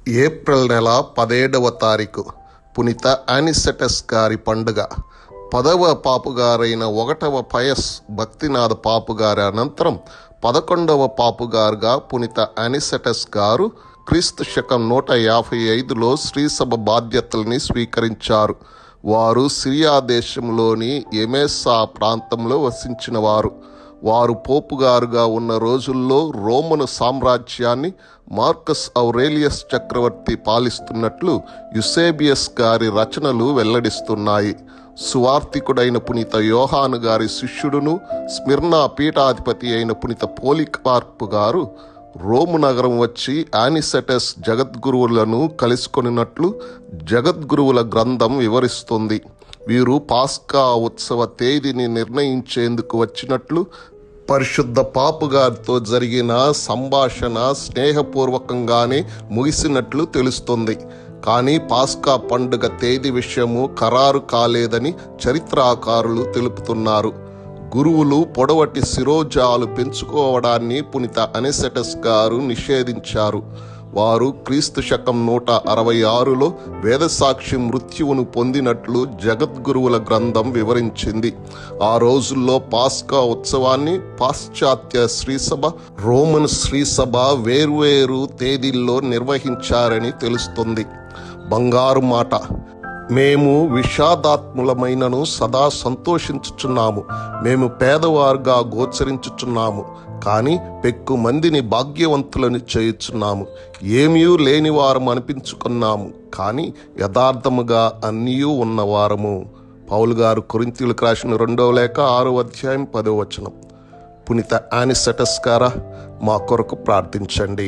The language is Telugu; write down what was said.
ఏప్రిల్ నెల 17వ తారీఖు పునీత ఆనిసెటస్ గారి పండుగ. 10వ పాపుగారైన 1వ పయస్ భక్తినాథ పాపుగారి అనంతరం 11వ పాపుగారుగా పునీత ఆనిసెటస్ గారు క్రీస్తు శకం 155లో శ్రీసభ బాధ్యతల్ని స్వీకరించారు. వారు సిరియా దేశంలోని ఎమెసా ప్రాంతంలో వసించిన వారు పోపుగారుగా ఉన్న రోజుల్లో రోమను సామ్రాజ్యాన్ని మార్కస్ ఔరేలియస్ చక్రవర్తి పాలిస్తున్నట్లు యుసేబియస్ గారి రచనలు వెల్లడిస్తున్నాయి. సువార్తికుడైన పునీత యోహాను గారి శిష్యుడును స్మిర్నా పీఠాధిపతి అయిన పునీత పోలికార్పు గారు రోము నగరం వచ్చి ఆనిసెటస్ జగద్గురువులను కలుసుకొనినట్లు జగద్గురువుల గ్రంథం వివరిస్తుంది. వీరు పాస్కా ఉత్సవ తేదీని నిర్ణయించేందుకు వచ్చినట్లు పరిశుద్ధ పాపుగారితో జరిగిన సంభాషణ స్నేహపూర్వకంగానే ముగిసినట్లు తెలుస్తుంది. కానీ పాస్కా పండుగ తేదీ విషయము ఖరారు కాలేదని చరిత్రకారులు తెలుపుతున్నారు. గురువులు పొడవటి శిరోజాలు పెంచుకోవడాన్ని పునీత ఆనిసెటస్ గారు నిషేధించారు. వారు క్రీస్తు శకం 166లో వేదసాక్షి మృత్యువును పొందినట్లు జగద్గురువుల గ్రంథం వివరించింది. ఆ రోజుల్లో పాస్కా ఉత్సవాన్ని పాశ్చాత్య శ్రీసభ, రోమన్ శ్రీసభ వేర్వేరు తేదీల్లో నిర్వహించారని తెలుస్తుంది. బంగారు మాట: మేము విషాదాత్ములమైనను సదా సంతోషించుచున్నాము. మేము పేదవారుగా గోచరించుచున్నాము, కానీ పెక్కు మందిని భాగ్యవంతులను చేయుచున్నాము. ఏమీ లేని వారం అనిపించుకున్నాము, కానీ యథార్థముగా అన్నీ ఉన్నవారము. పౌలు గారు కొరింథీయులకు రాసిన 2వ లేఖ 6వ అధ్యాయం 10వ వచనం. పునీత ఆనిసెటస్ గారా, మా కొరకు ప్రార్థించండి.